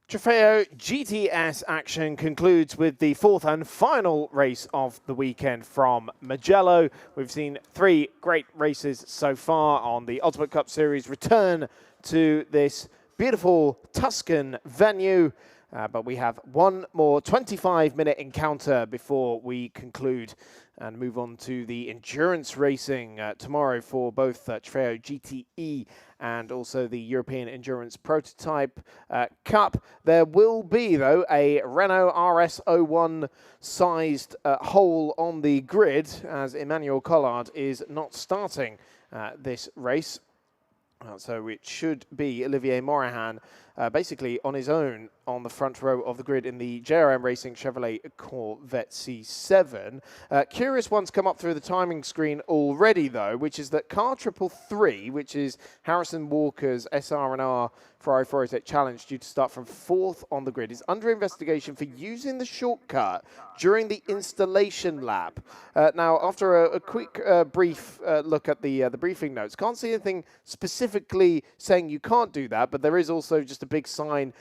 Trofeo GTS action concludes with the fourth and final race of the weekend from Mugello. We've seen 3 great races so far on the Ultimate Cup Series return to this beautiful Tuscan venue. But we have one more 25-minute encounter before we conclude and move on to the endurance racing tomorrow for both Trofeo GTE and also the European Endurance Prototype Cup. There will be, though, a Renault RS01 sized hole on the grid as Emmanuel Collard is not starting this race. So it should be Olivier Morahan basically on his own on the front row of the grid in the JRM Racing Chevrolet Corvette C7. Curious one's come up through the timing screen already, though, which is that car 333, which is Harrison Walker's SR&R Ferrari 488 Challenge, due to start from 4th on the grid, is under investigation for using the shortcut during the installation lap. Now, after a quick brief look at the briefing notes, can't see anything specifically saying you can't do that, but there is also just a big sign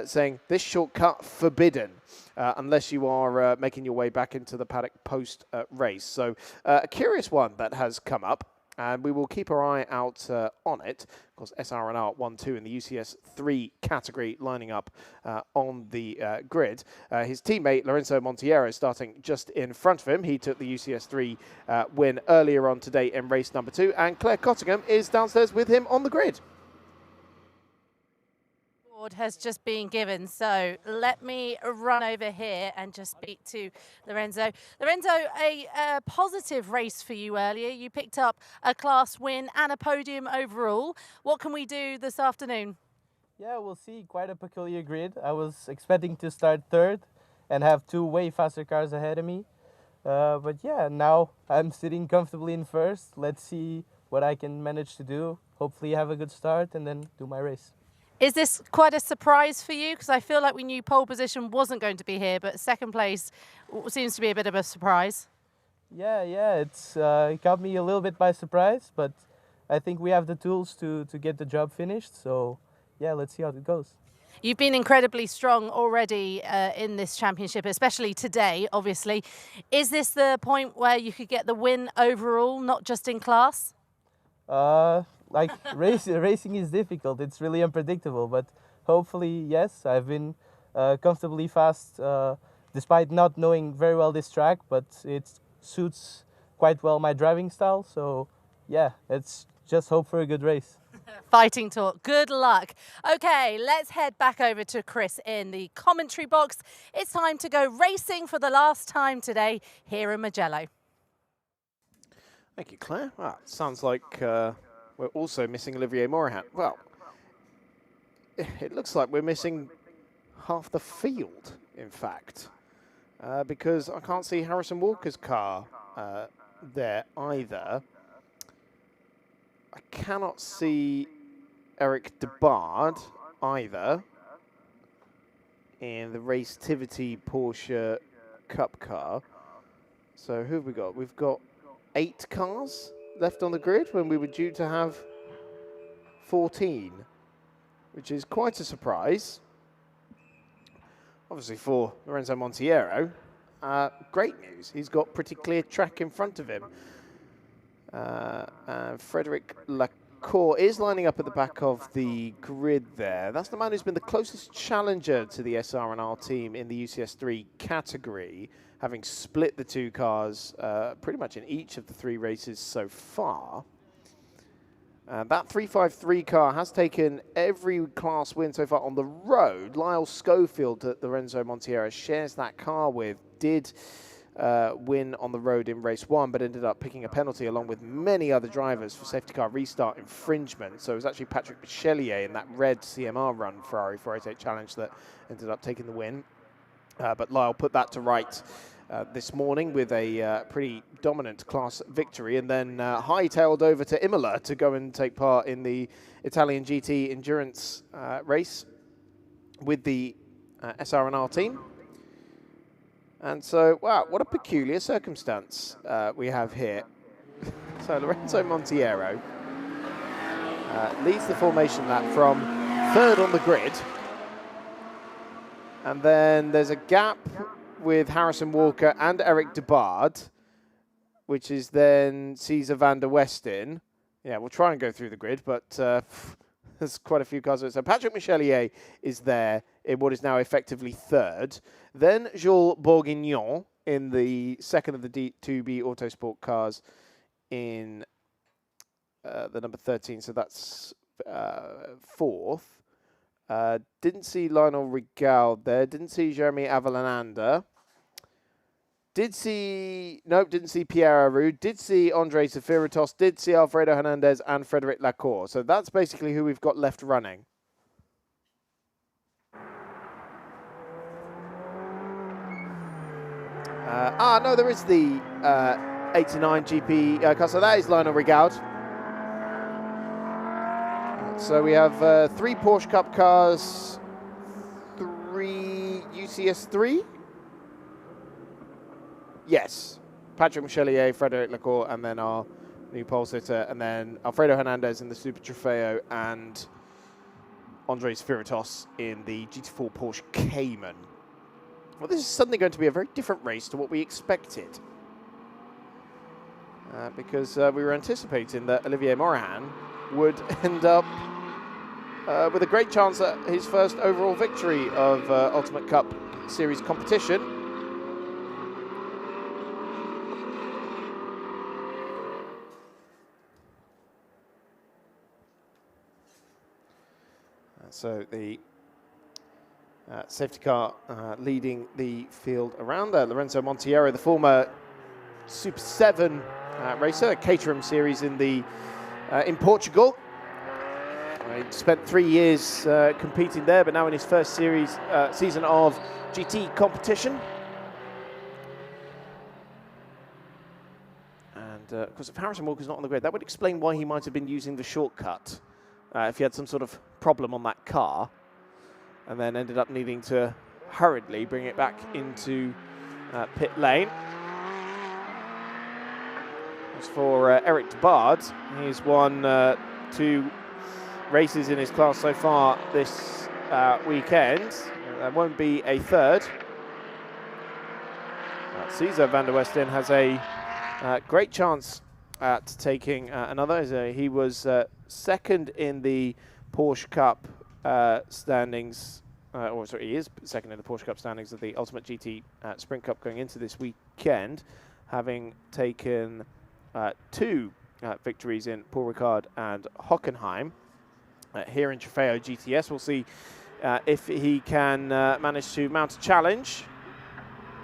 saying this shortcut forbidden unless you are making your way back into the paddock post race. So a curious one that has come up, and we will keep our eye out on it. Of course, SR&R 1-2 in the UCS 3 category lining up on the grid. His teammate, Lorenzo Montiero, starting just in front of him. He took the UCS 3 win earlier on today in race number 2, and Claire Cottingham is downstairs with him on the grid. Has just been given, so let me run over here and just speak to Lorenzo. Lorenzo, a positive race for you earlier. You picked up a class win and a podium overall. What can we do this afternoon? Yeah, we'll see. Quite a peculiar grid. I was expecting to start 3rd and have 2 way faster cars ahead of me. But yeah, now I'm sitting comfortably in 1st. Let's see what I can manage to do. Hopefully have a good start and then do my race. Is this quite a surprise for you? Because I feel like we knew pole position wasn't going to be here, but 2nd place seems to be a bit of a surprise. Yeah, it caught me a little bit by surprise, but I think we have the tools to get the job finished. So yeah, let's see how it goes. You've been incredibly strong already in this championship, especially today, obviously. Is this the point where you could get the win overall, not just in class? Like racing is difficult. It's really unpredictable, but hopefully, yes, I've been comfortably fast despite not knowing very well this track, but it suits quite well my driving style. So yeah, let's just hope for a good race. Fighting talk. Good luck. Okay, let's head back over to Chris in the commentary box. It's time to go racing for the last time today here in Mugello. Thank you, Claire. Well, it sounds like we're also missing Olivier Morahan. Well, it looks like we're missing half the field, in fact, because I can't see Harrison Walker's car there either. I cannot see Eric Debard either in the Racetivity Porsche Cup car. So who have we got? We've got 8 cars left on the grid when we were due to have 14, which is quite a surprise. Obviously for Lorenzo Montiero, great news. He's got pretty clear track in front of him. And Frederic Lacour is lining up at the back of the grid there. That's the man who's been the closest challenger to the SR&R team in the UCS 3 category, having split the 2 cars pretty much in each of the 3 races so far. That 353 car has taken every class win so far on the road. Lyle Schofield, that Lorenzo Montiero shares that car with, did win on the road in race 1, but ended up picking a penalty along with many other drivers for safety car restart infringement. So it was actually Patrick Michelier in that red CMR run Ferrari 488 Challenge that ended up taking the win. But Lyle put that to right this morning with a pretty dominant class victory, and then hightailed over to Imola to go and take part in the Italian GT endurance race with the SR&R team. And so, wow, what a peculiar circumstance we have here. So Lorenzo Montiero leads the formation lap from 3rd on the grid. And then there's a gap with Harrison Walker and Eric de Bard, which is then Cesar van der Westen. Yeah, we'll try and go through the grid, but there's quite a few cars. So Patrick Michelier is there in what is now effectively third. Then Jules Bourguignon in the second of the D2B Autosport cars in the number 13. So that's fourth. Didn't see Lionel Rigaud there. Didn't see Jeremy Avalananda. Didn't see Pierre Arroud. Did see Andre Seferitos. Did see Alfredo Hernandez and Frederic Lacour. So that's basically who we've got left running. No, there is the 89 GP car. So that is Lionel Rigaud. So we have 3 Porsche Cup cars, 3 UCS3. Yes, Patrick Michelier, Frederic Lacour, and then our new pole sitter, and then Alfredo Hernandez in the Super Trofeo, and Andre Seferitos in the GT4 Porsche Cayman. Well, this is suddenly going to be a very different race to what we expected. Because we were anticipating that Olivier Morin would end up with a great chance at his first overall victory of Ultimate Cup Series competition. So the safety car leading the field around there. Lorenzo Monteiro, the former Super 7 racer, a Caterham series in Portugal. He spent 3 years competing there, but now in his first season of GT competition. And of course, if Harrison Walker's not on the grid, that would explain why he might have been using the shortcut. If he had some sort of problem on that car, and then ended up needing to hurriedly bring it back into pit lane. As for Eric de Bard, he's won 2 races in his class so far this weekend. There won't be a third. Cesar van der Westen has a great chance at taking another. He was second in the Porsche Cup standings, he is second in the Porsche Cup standings of the Ultimate GT Sprint Cup going into this weekend, having taken 2 victories in Paul Ricard and Hockenheim. Here in Trofeo GTS, we'll see if he can manage to mount a challenge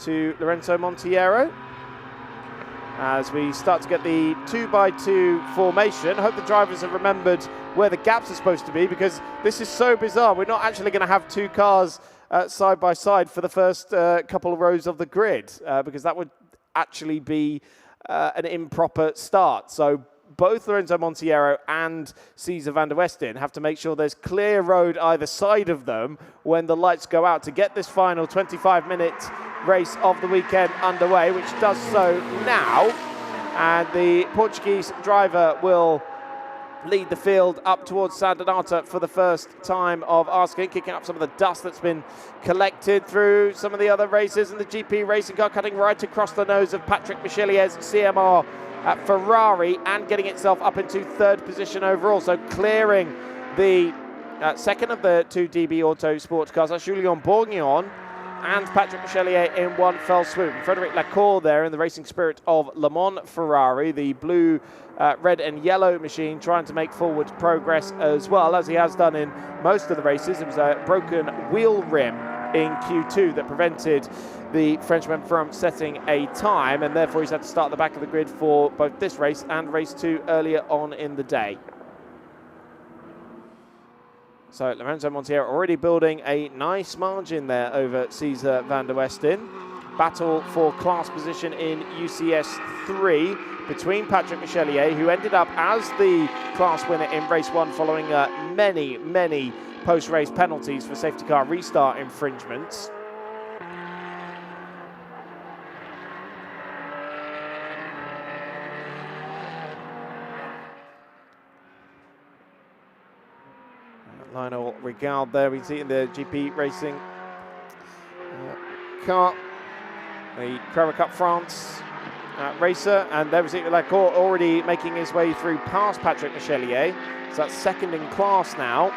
to Lorenzo Monteiro as we start to get the 2x2 formation. I hope the drivers have remembered where the gaps are supposed to be, because this is so bizarre. We're not actually going to have 2 cars side by side for the first couple of rows of the grid, because that would actually be an improper start. So both Lorenzo Monteiro and Cesar van der Westen have to make sure there's clear road either side of them when the lights go out to get this final 25-minute race of the weekend underway, which does so now. And the Portuguese driver will lead the field up towards San Donato for the first time of asking, kicking up some of the dust that's been collected through some of the other races, and the GP racing car cutting right across the nose of Patrick Michelier's CMR at Ferrari and getting itself up into 3rd position overall. So clearing the second of the 2 DB Auto Sports cars. That's Julien Bourguignon and Patrick Michelier in one fell swoop. Frederic Lacour there in the Racing Spirit of Le Mans Ferrari, the blue, red and yellow machine, trying to make forward progress as well, as he has done in most of the races. It was a broken wheel rim in Q2 that prevented the Frenchman from setting a time, and therefore he's had to start at the back of the grid for both this race and race 2 earlier on in the day. So Lorenzo Monteiro already building a nice margin there over Cesar van der Westen. Battle for class position in UCS 3 between Patrick Michelier, who ended up as the class winner in race 1 following many post-race penalties for safety car restart infringements. Lionel Rigaud there, we see in the GP racing car, the Crewe Cup France racer, and there was Lacour already making his way through past Patrick Michelier. So that's second in class now.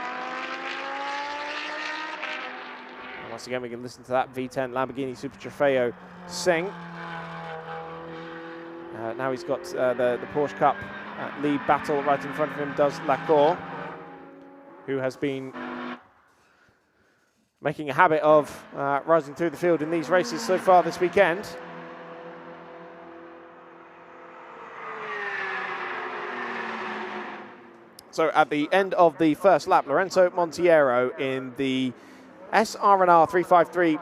And once again, we can listen to that V10 Lamborghini Super Trofeo sing. Now he's got the Porsche Cup lead battle right in front of him, does Lacour, who has been making a habit of rising through the field in these races so far this weekend. So at the end of the first lap, Lorenzo Monteiro in the SR&R 353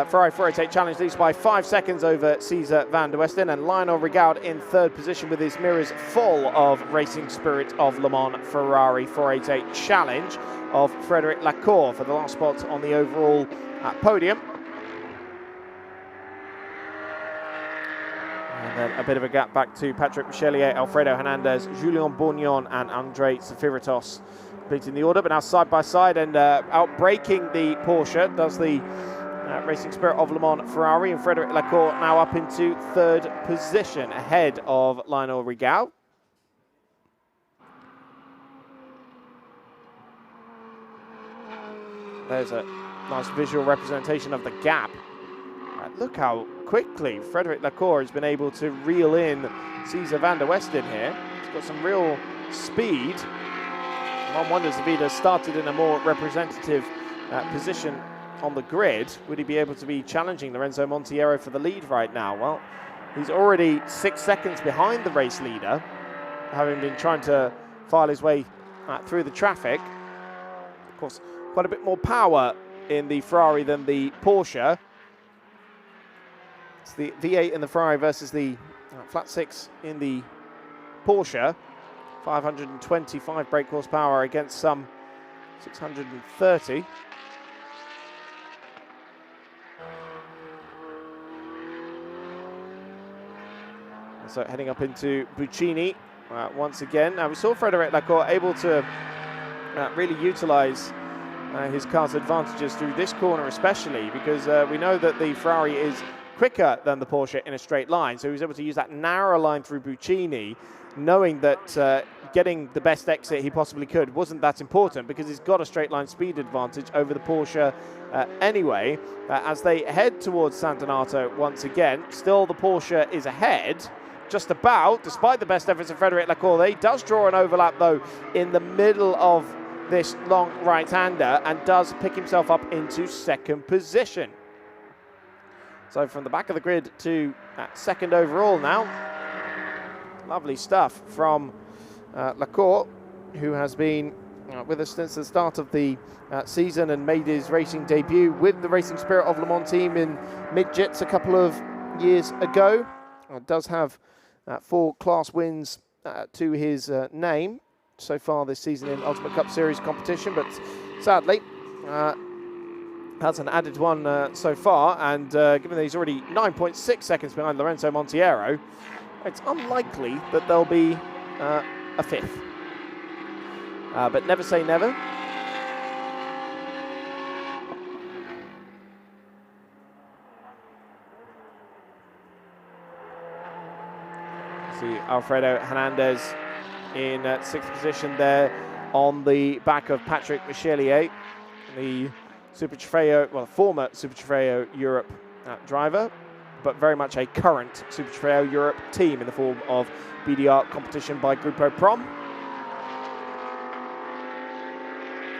Ferrari 488 Challenge leads by 5 seconds over Cesar van der Westen, and Lionel Rigaud in third position with his mirrors full of racing spirit of Le Mans Ferrari 488 Challenge of Frédéric Lacour for the last spot on the overall podium. And then a bit of a gap back to Patrick Michelier, Alfredo Hernandez, Julien Bourgnon and Andrei Safiritos completing the order, but now side by side and outbraking the Porsche does the racing spirit of Le Mans Ferrari, and Frédéric Lacour now up into third position ahead of Lionel Rigaud. There's a nice visual representation of the gap. Look how quickly Frédéric Lacour has been able to reel in Cesar van der Westen here. He's got some real speed. One wonders if he'd have started in a more representative position on the grid, would he be able to be challenging Lorenzo Monteiro for the lead right now? Well, he's already 6 seconds behind the race leader, having been trying to file his way through the traffic. Of course, quite a bit more power in the Ferrari than the Porsche. It's the V8 in the Ferrari versus the flat 6 in the Porsche. 525 brake horsepower against some 630. So heading up into Buccini once again. Now we saw Frédéric Lacour able to really utilise his car's advantages through this corner especially, because we know that the Ferrari is quicker than the Porsche in a straight line. So he was able to use that narrow line through Buccini, knowing that getting the best exit he possibly could wasn't that important because he's got a straight line speed advantage over the Porsche anyway. As they head towards San Donato once again, still the Porsche is ahead, just about, despite the best efforts of Frédéric Lacour. He does draw an overlap though in the middle of this long right-hander and does pick himself up into second position. So from the back of the grid to second overall now. Lovely stuff from Lacour, who has been with us since the start of the season and made his racing debut with the Racing Spirit of Le Mans team in Midgets a couple of years ago. Does have 4 class wins to his name so far this season in Ultimate Cup Series competition, but sadly hasn't added one so far, and given that he's already 9.6 seconds behind Lorenzo Monteiro, it's unlikely that there'll be a fifth. But never say never. See Alfredo Hernandez in 6th position there on the back of Patrick Michelier, the Super Trofeo, well, former Super Trofeo Europe driver, but very much a current Super Trofeo Europe team in the form of BDR competition by Gruppo Prom.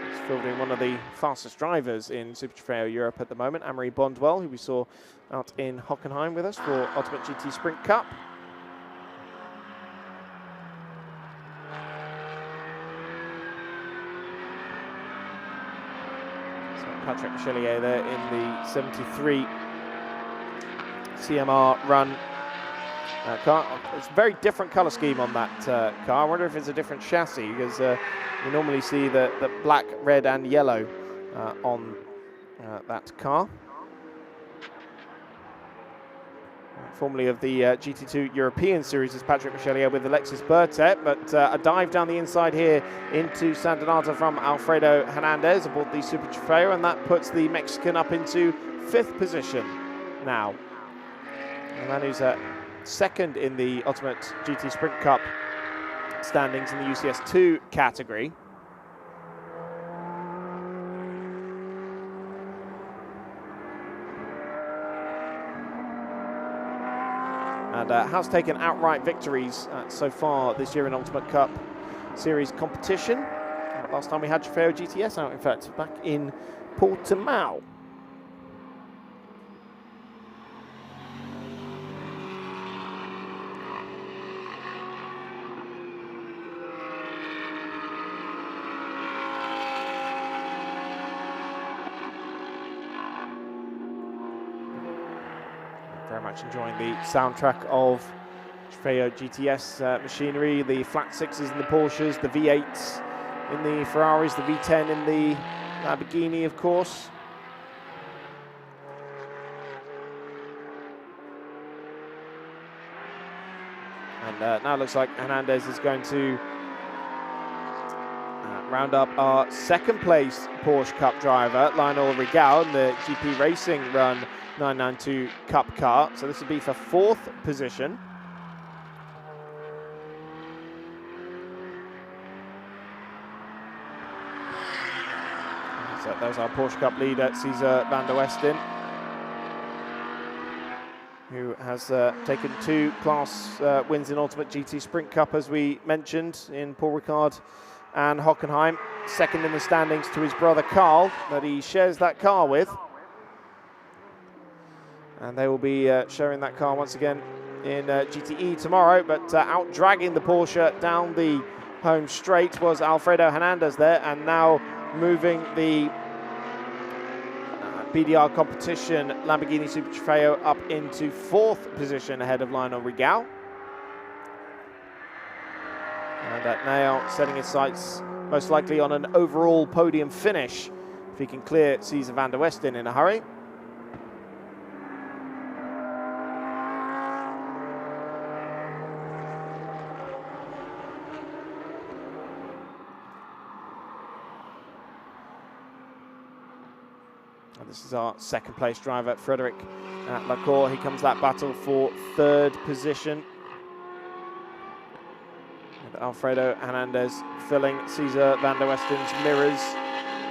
He's fielding one of the fastest drivers in Super Trofeo Europe at the moment, Amory Bondwell, who we saw out in Hockenheim with us for Ultimate GT Sprint Cup. Patrick Michelier there in the 73 CMR run car. It's a very different colour scheme on that car. I wonder if it's a different chassis, because we normally see the black, red and yellow on that car. Formerly of the GT2 European Series is Patrick Michelier with Alexis Bertet, but a dive down the inside here into San Donato from Alfredo Hernandez aboard the Super Trofeo, and that puts the Mexican up into 5th position now. The man who's second in the Ultimate GT Sprint Cup standings in the UCS 2 category. And has taken outright victories so far this year in Ultimate Cup Series competition. Last time we had Trofeo GTS out, in fact, back in Portimao. Very much enjoying the soundtrack of Trofeo GTS machinery, the flat sixes in the Porsches, the V8s in the Ferraris, the V10 in the Lamborghini, of course. And now it looks like Hernandez is going to round up our second place Porsche Cup driver, Lionel Rigal, in the GP Racing Run 992 Cup car. So this would be for fourth position. So there's our Porsche Cup leader, Cesar van der Westen, who has taken 2 class wins in Ultimate GT Sprint Cup, as we mentioned, in Paul Ricard and Hockenheim. Second in the standings to his brother Carl, that he shares that car with. And they will be sharing that car once again in GTE tomorrow. But out dragging the Porsche down the home straight was Alfredo Hernandez there, and now moving the PDR competition Lamborghini Super Trofeo up into fourth position ahead of Lionel Rigal. And now setting his sights most likely on an overall podium finish if he can clear Cesar van der Westen in a hurry. This is our second place driver, Frederic Lacour. He comes that battle for third position. And Alfredo Hernandez filling Cesar van der Westen's mirrors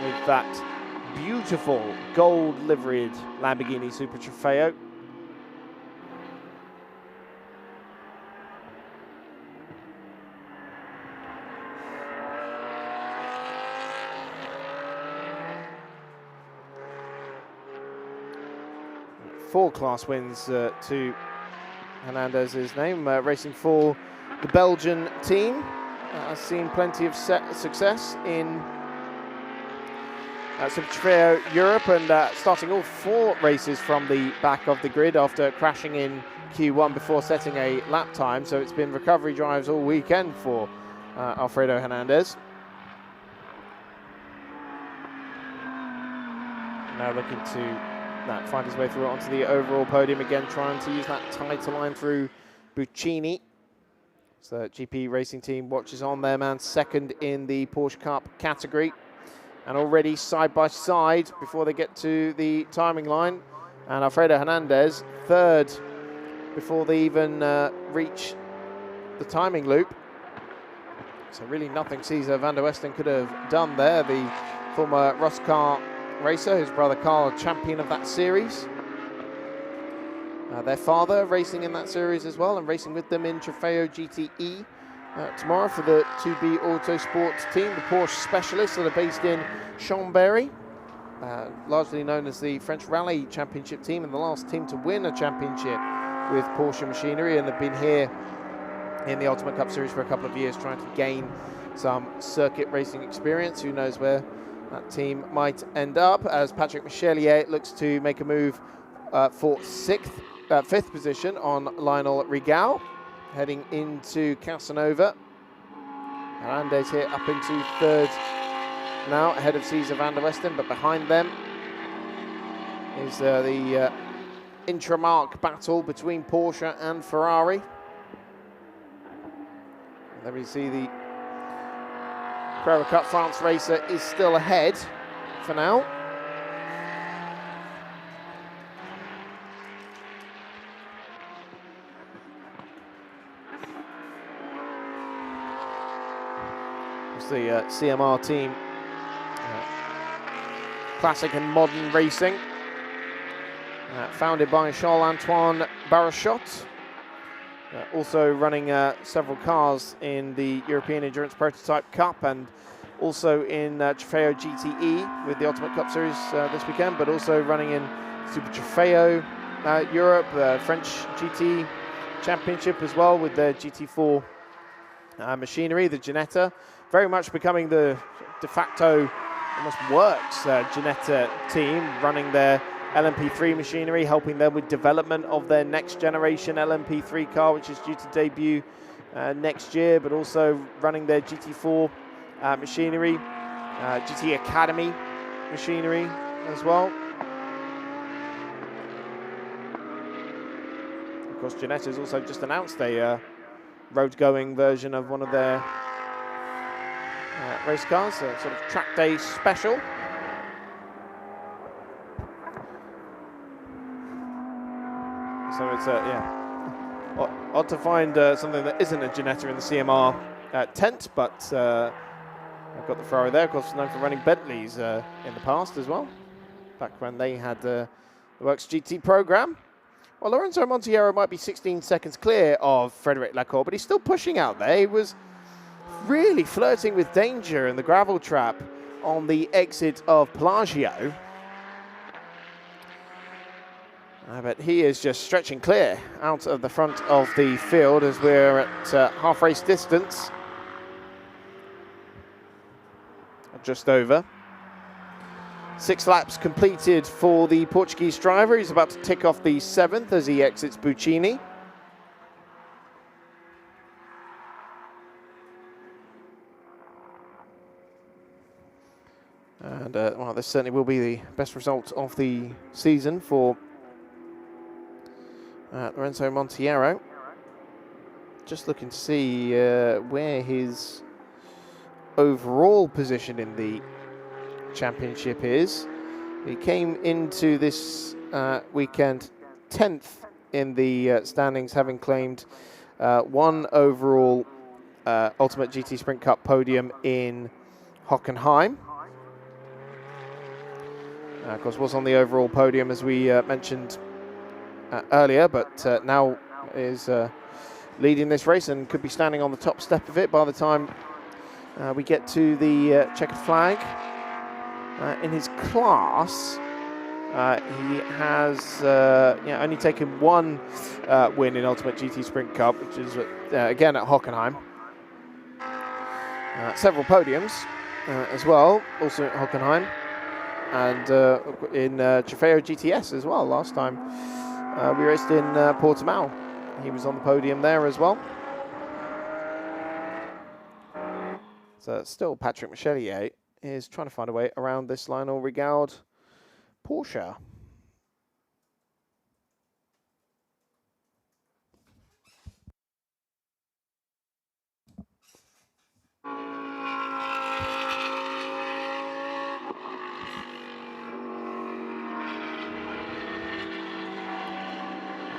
with that beautiful gold liveried Lamborghini Super Trofeo. Four class wins to Hernandez's name, racing for the Belgian team. Has seen plenty of success in Super Trofeo Europe, and starting all 4 races from the back of the grid after crashing in Q1 before setting a lap time. So it's been recovery drives all weekend for Alfredo Hernandez. Now looking to find his way through onto the overall podium again, trying to use that tighter line through Buccini. So GP Racing Team watches on there, man, second in the Porsche Cup category. And already side by side before they get to the timing line. And Alfredo Hernandez, third before they even reach the timing loop. So really nothing Cesar van der Westen could have done there. The former Rosscar racer, his brother Carl, champion of that series. Their father racing in that series as well, and racing with them in Trofeo GTE tomorrow for the 2B Autosport team, the Porsche specialists that are based in Chambéry, largely known as the French Rally Championship team, and the last team to win a championship with Porsche machinery, and have been here in the Ultimate Cup Series for a couple of years trying to gain some circuit racing experience. Who knows where that team might end up, as Patrick Michelier looks to make a move for fifth position on Lionel Rigal, heading into Casanova. Hernandez here up into third now, ahead of Cesar van der Westen, but behind them is the intramark battle between Porsche and Ferrari. And there we see the Prairie Cup France racer is still ahead for now. course, the CMR team, classic and modern racing, founded by Charles-Antoine Barrachot, also running several cars in the European Endurance Prototype Cup and also in Trofeo GTE with the Ultimate Cup Series this weekend, but also running in Super Trofeo Europe, French GT Championship as well with the GT4 machinery, the Ginetta, very much becoming the de facto, almost works Ginetta team, running their LMP3 machinery, helping them with development of their next generation LMP3 car, which is due to debut next year, but also running their GT4 machinery, GT Academy machinery as well. Of course, Ginetta has also just announced a road-going version of one of their race cars, a sort of track day special. So it's odd to find something that isn't a Ginetta in the CMR tent, but I've got the Ferrari there, of course, known for running Bentleys in the past as well, back when they had the Works GT program. Well, Lorenzo Montiero might be 16 seconds clear of Frederic Lacour, but he's still pushing out there. He was really flirting with danger in the gravel trap on the exit of Pelagio. But he is just stretching clear out of the front of the field as we're at half race distance. Just over. 6 laps completed for the Portuguese driver. He's about to tick off the 7th as he exits Buccini. And well, this certainly will be the best result of the season for Lorenzo Montiero. Just looking to see where his overall position in the championship is. He came into this weekend 10th in the standings, having claimed 1 overall Ultimate GT Sprint Cup podium in Hockenheim. Of course, was on the overall podium as we mentioned earlier, but now is leading this race and could be standing on the top step of it by the time we get to the checkered flag. In his class, he has only taken 1 win in Ultimate GT Sprint Cup, which is again at Hockenheim. Several podiums as well, also at Hockenheim, and in Trofeo GTS as well. Last time we raced in Portimao, he was on the podium there as well. So still Patrick Michelier is trying to find a way around this Lionel Rigaud Porsche.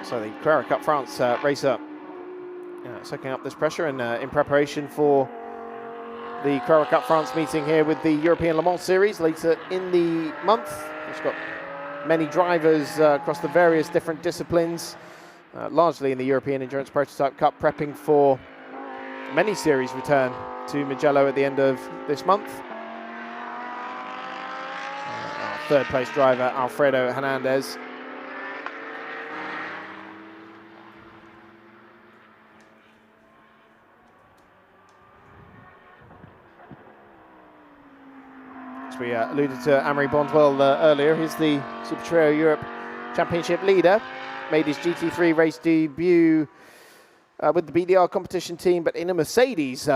So the Carrera Cup France racer soaking up this pressure and in preparation for the Carrera Cup France meeting here with the European Le Mans Series later in the month. It's got many drivers across the various different disciplines, largely in the European Endurance Prototype Cup, prepping for many series return to Mugello at the end of this month. Our 3rd place driver, Alfredo Hernandez. We alluded to Amory Bondwell earlier. He's the Super Trofeo Europe Championship leader. Made his GT3 race debut with the BDR competition team, but in a Mercedes,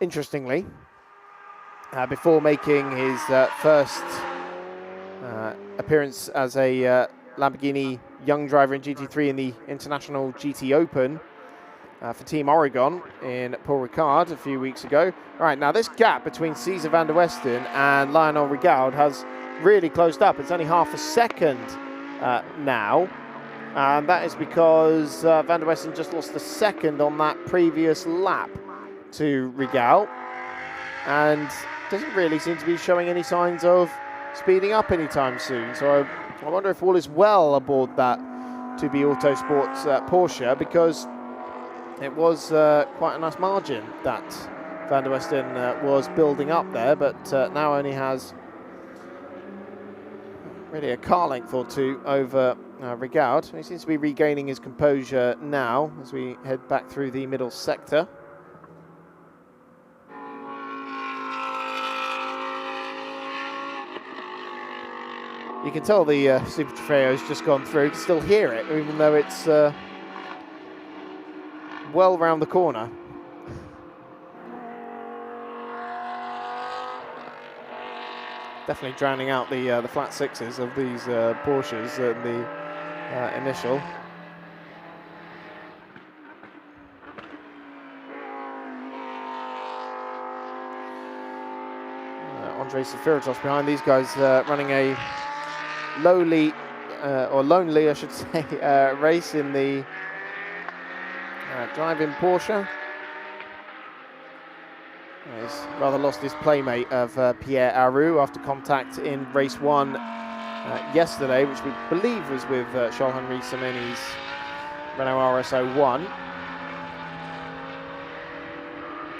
interestingly, before making his first appearance as a Lamborghini young driver in GT3 in the International GT Open for Team Oregon in Paul Ricard a few weeks ago. All right, now this gap between Cesar van der Westen and Lionel Rigaud has really closed up. It's only half a second now, and that is because van der Westen just lost a second on that previous lap to Rigaud. and doesn't really seem to be showing any signs of speeding up anytime soon. So I wonder if all is well aboard that 2B Autosports Porsche, because it was quite a nice margin that Van der Westen was building up there, but now only has really a car length or two over Rigaud. He seems to be regaining his composure now as we head back through the middle sector. You can tell the Super Trofeo has just gone through. You can still hear it, even though it's well round the corner. Definitely drowning out the flat sixes of these Porsches at the initial. Andrei Safiritos behind these guys, running a lonely, I should say, race in the drive-in Porsche. He's rather lost his playmate of Pierre Aru after contact in race 1 yesterday, which we believe was with Charles-Henri Semeni's Renault RS01.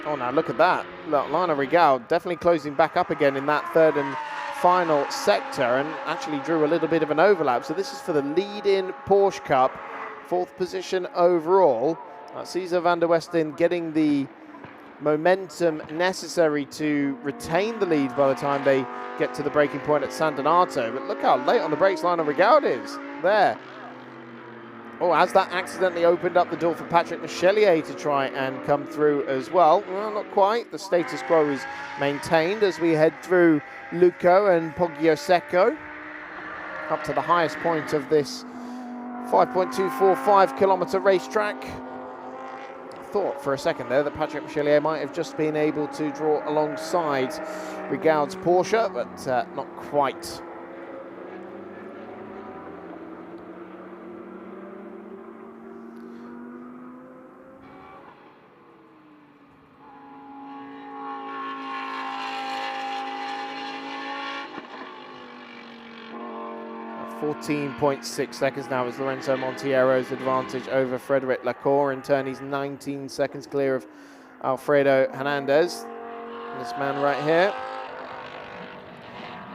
Oh, now look at that. Look, Lionel Rigaud definitely closing back up again in that third and final sector, and actually drew a little bit of an overlap. So this is for the lead-in Porsche Cup, 4th position overall. Cesar van der Westen getting the momentum necessary to retain the lead by the time they get to the braking point at San Donato. But look how late on the brakes Lionel Rigaud is there. Oh, has that accidentally opened up the door for Patrick Michelier to try and come through as well? Well, not quite. The status quo is maintained as we head through Lucco and Poggio Secco up to the highest point of this 5.245 kilometre racetrack. Thought for a second there that Patrick Michelier might have just been able to draw alongside Rigaud's Porsche, but not quite. .6 seconds now is Lorenzo Montiero's advantage over Frederic Lacour. In turn, he's 19 seconds clear of Alfredo Hernandez, this man right here.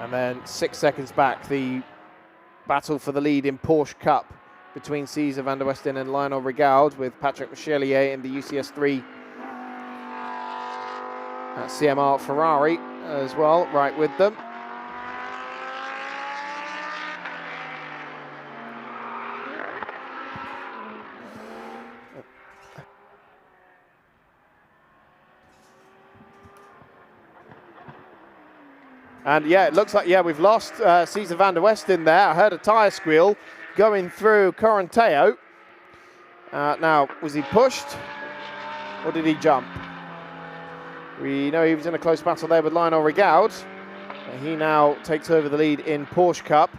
And then 6 seconds back, the battle for the lead in Porsche Cup between Cesar van der Westen and Lionel Rigaud, with Patrick Michelier in the UCS3 CMR Ferrari as well, right with them. And yeah, it looks like, yeah, we've lost Cesar van der Westen there. I heard a tyre squeal going through Correnteo. Now, was he pushed or did he jump? We know he was in a close battle there with Lionel Rigaud. He now takes over the lead in Porsche Cup.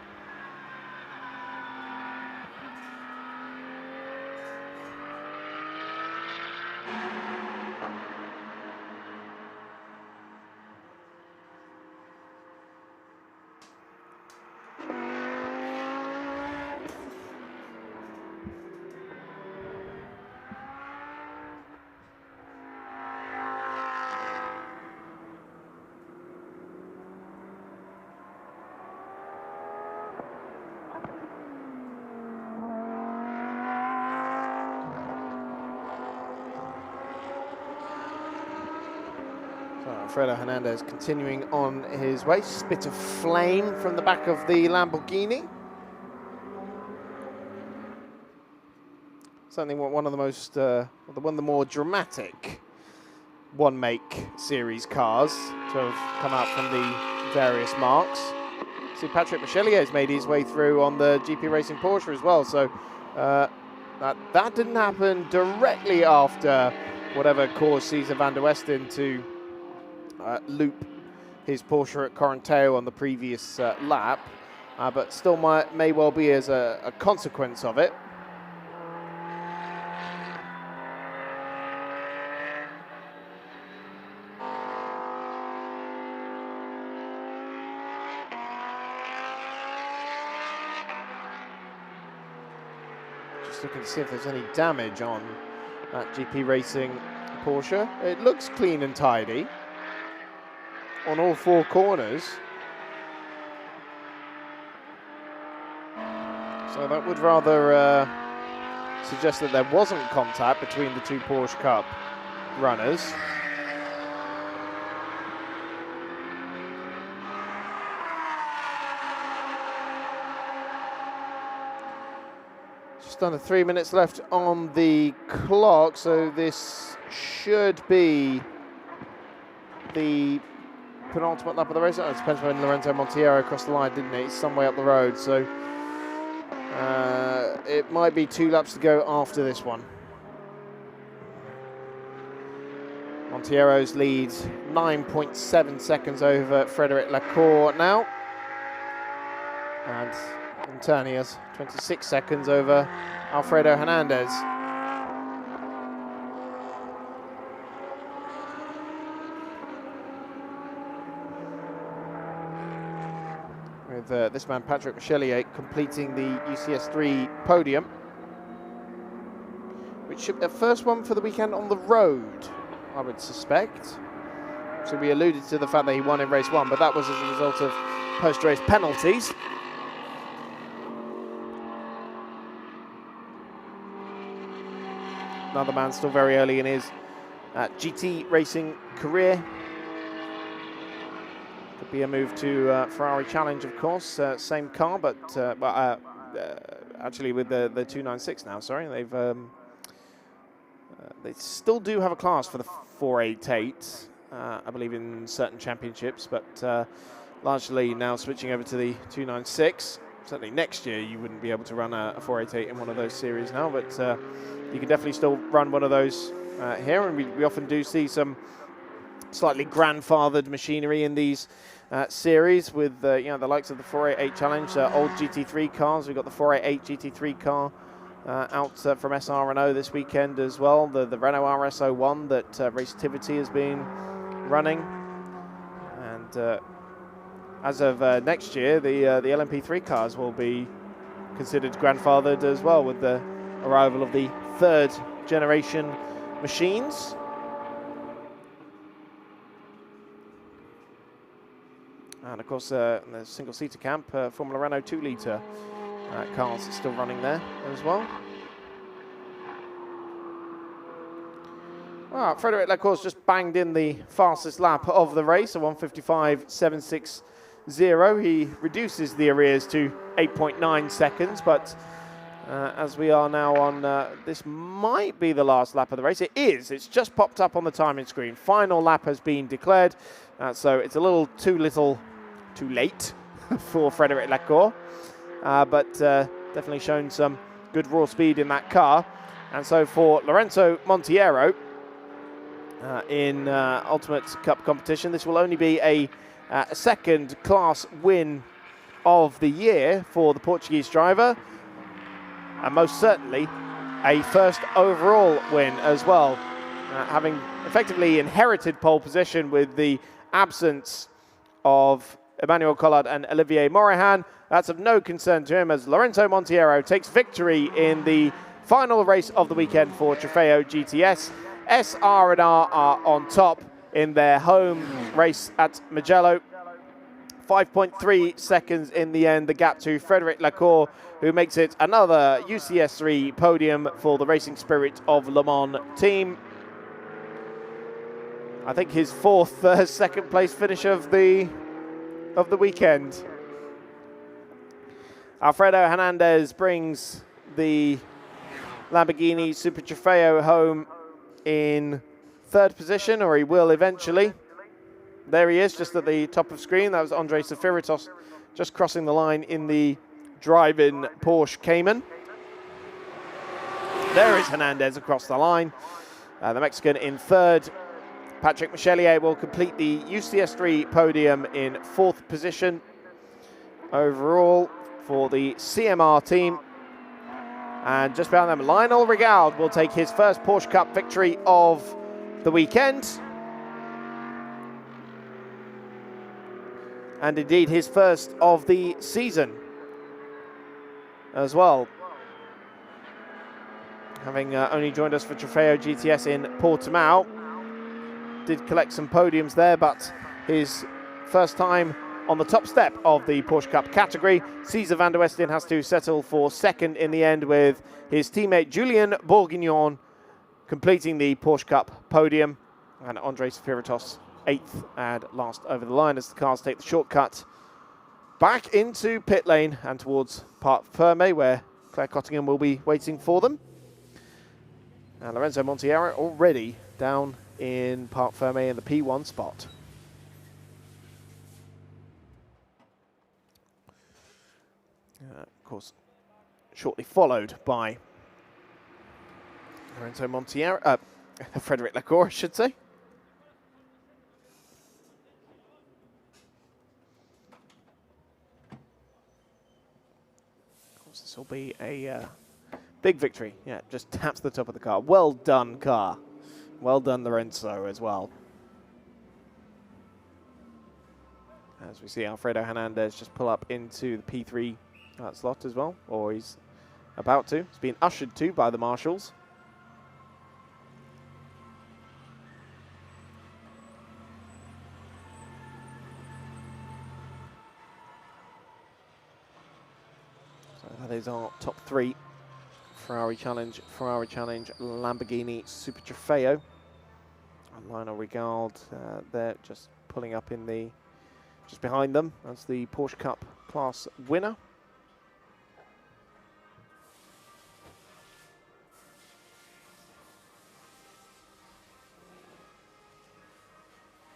Alfredo Hernandez continuing on his way. Spit of flame from the back of the Lamborghini. Certainly one of the most, one of the more dramatic one-make series cars to have come out from the various marques. See, Patrick Michelier has made his way through on the GP Racing Porsche as well. So that didn't happen directly after whatever caused Cesar van der Westen to loop his Porsche at Correnteo on the previous lap, but still may well be as a consequence of it. Just looking to see if there's any damage on that GP Racing Porsche. It looks clean and tidy on all 4 corners. So that would rather suggest that there wasn't contact between the 2 Porsche Cup runners. Just under 3 minutes left on the clock, so this should be the penultimate lap of the race. It depends when Lorenzo Monteiro crossed the line, didn't it? He's some way up the road, so it might be 2 laps to go after this one. Monteiro's lead 9.7 seconds over Frédéric Lacour now. And in turn he has 26 seconds over Alfredo Hernandez. With this man Patrick Michelier completing the UCS3 podium, which should be the first one for the weekend on the road, I would suspect. So we alluded to the fact that he won in race 1, but that was as a result of post-race penalties. Another man still very early in his GT racing career. Could be a move to Ferrari Challenge, of course. Same car, but actually with the 296 now. Sorry, they still do have a class for the 488, I believe, in certain championships, but largely now switching over to the 296. Certainly next year you wouldn't be able to run a 488 in one of those series now, but you can definitely still run one of those here, and we often do see some slightly grandfathered machinery in these series with you know, the likes of the 488 Challenge, old GT3 cars. We've got the 488 GT3 car out from SR Renault this weekend as well. The Renault RS01 that Racetivity has been running, and as of next year, the LMP3 cars will be considered grandfathered as well, with the arrival of the 3rd generation machines. And of course, the single-seater camp, Formula Renault 2-litre cars are still running there as well. Frédéric Lacour's just banged in the fastest lap of the race, a 1:55.760. He reduces the arrears to 8.9 seconds, but as we are now on, this might be the last lap of the race. It is. It's just popped up on the timing screen. Final lap has been declared, so it's a little too late for Frédéric Lacour, but definitely shown some good raw speed in that car. And so for Lorenzo Monteiro in Ultimate Cup competition, this will only be a second class win of the year for the Portuguese driver, and most certainly a first overall win as well, having effectively inherited pole position with the absence of Emmanuel Collard and Olivier Morehan. That's of no concern to him, as Lorenzo Monteiro takes victory in the final race of the weekend for Trofeo GTS. SR&R are on top in their home race at Mugello. 5.3 seconds in the end, the gap to Frédéric Lacour, who makes it another UCS3 podium for the Racing Spirit of Le Mans team. I think his 4th second place finish of the weekend. Alfredo Hernandez brings the Lamborghini Super Trofeo home in 3rd position, or he will eventually. There he is, just at the top of screen. That was Andrei Safiritos just crossing the line in the drive-in Porsche Cayman. There is Hernandez across the line. The Mexican in 3rd. Patrick Michelier will complete the UCS3 podium in 4th position overall for the CMR team. And just behind them, Lionel Rigaud will take his first Porsche Cup victory of the weekend. And indeed his first of the season as well. having only joined us for Trofeo GTS in Portimao. Did collect some podiums there, but his first time on the top step of the Porsche Cup category. Cesar van der Westen has to settle for second in the end, with his teammate Julien Bourguignon completing the Porsche Cup podium, and Andrés Firitos 8th and last over the line as the cars take the shortcut back into pit lane and towards Parc Fermé, where Claire Cottingham will be waiting for them. And Lorenzo Montiero already down in Parc Fermé in the P1 spot. Of course, shortly followed by Lorenzo Montiero, Frederic Lacour, I should say. Of course, this will be a big victory. Yeah, just taps the top of the car. Well done, car. Well done, Lorenzo, as well. As we see Alfredo Hernandez just pull up into the P3 slot as well, or he's about to. He's been ushered to by the marshals. So that is our top three. Ferrari Challenge, Lamborghini Super Trofeo. And Lionel Rigaud there just pulling up in the, just behind them as the Porsche Cup class winner.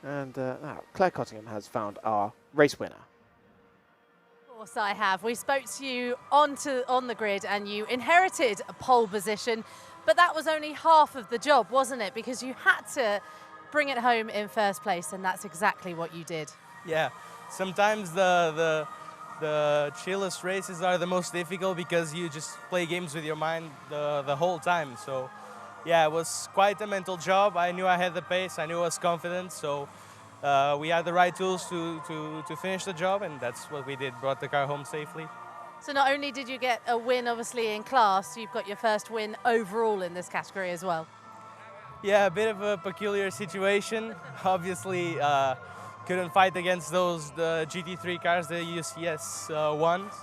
And now Claire Cottingham has found our race winner. Of course I have. We spoke to you on the grid and you inherited a pole position, but that was only half of the job, wasn't it? Because you had to bring it home in first place, and that's exactly what you did. Yeah, sometimes the chillest races are the most difficult because you just play games with your mind the whole time. So yeah, it was quite a mental job. I knew I had the pace, I knew I was confident, so we had the right tools to finish the job, and that's what we did, brought the car home safely. So not only did you get a win, obviously, in class, you've got your first win overall in this category as well. Yeah, a bit of a peculiar situation. Obviously, couldn't fight against the GT3 cars, the UCS ones.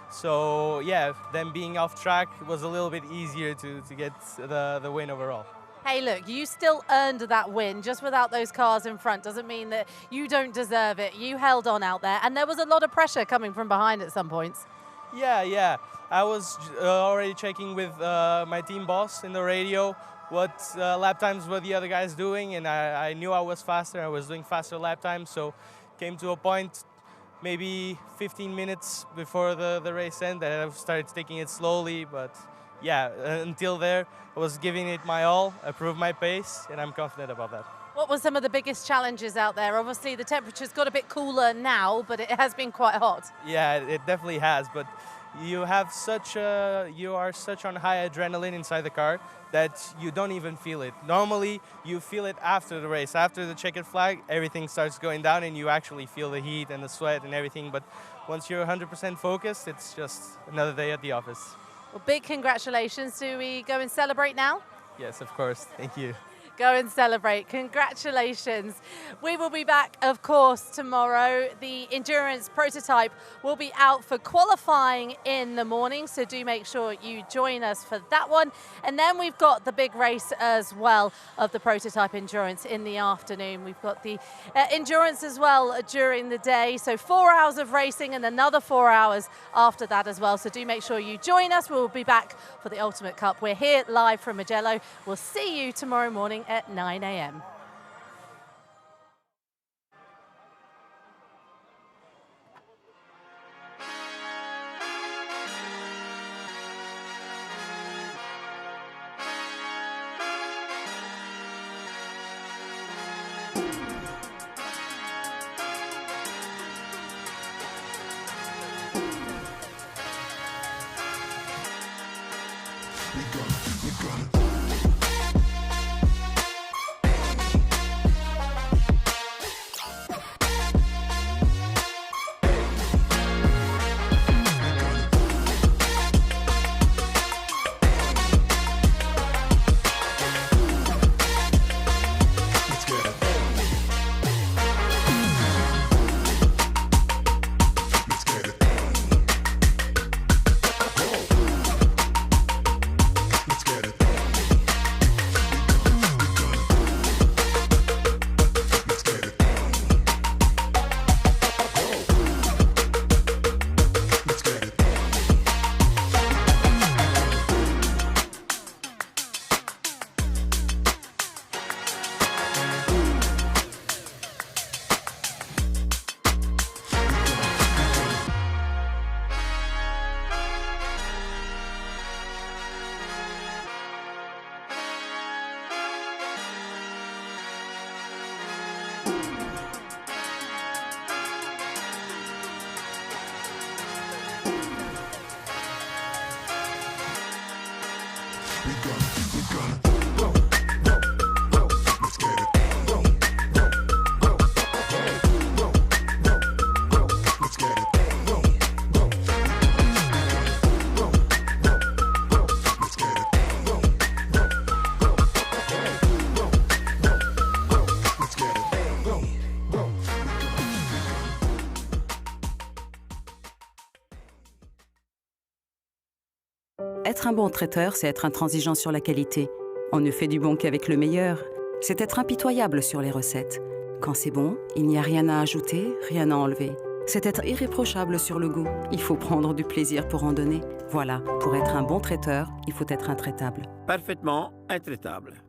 So yeah, them being off track was a little bit easier to get the win overall. Hey, look, you still earned that win. Just without those cars in front doesn't mean that you don't deserve it. You held on out there, and there was a lot of pressure coming from behind at some points. Yeah. I was already checking with my team boss in the radio what lap times were the other guys doing, and I knew I was faster. I was doing faster lap times, so came to a point maybe 15 minutes before the race ended. I started taking it slowly, but yeah, until there, I was giving it my all. I proved my pace, and I'm confident about that. What were some of the biggest challenges out there? Obviously, the temperature's got a bit cooler now, but it has been quite hot. Yeah, it definitely has, but you are such on high adrenaline inside the car that you don't even feel it. Normally, you feel it after the race. After the checkered flag, everything starts going down and you actually feel the heat and the sweat and everything. But once you're 100% focused, it's just another day at the office. Well, big congratulations. Do we go and celebrate now? Yes, of course. Thank you. Go and celebrate. Congratulations. We will be back, of course, tomorrow. The Endurance prototype will be out for qualifying in the morning, so do make sure you join us for that one. And then we've got the big race as well of the prototype Endurance in the afternoon. We've got the Endurance as well during the day, so 4 hours of racing and another 4 hours after that as well. So do make sure you join us. We'll be back for the Ultimate Cup. We're here live from Mugello. We'll see you tomorrow morning at 9 a.m. Être un bon traiteur, c'est être intransigeant sur la qualité. On ne fait du bon qu'avec le meilleur. C'est être impitoyable sur les recettes. Quand c'est bon, il n'y a rien à ajouter, rien à enlever. C'est être irréprochable sur le goût. Il faut prendre du plaisir pour en donner. Voilà, pour être un bon traiteur, il faut être intraitable. Parfaitement intraitable.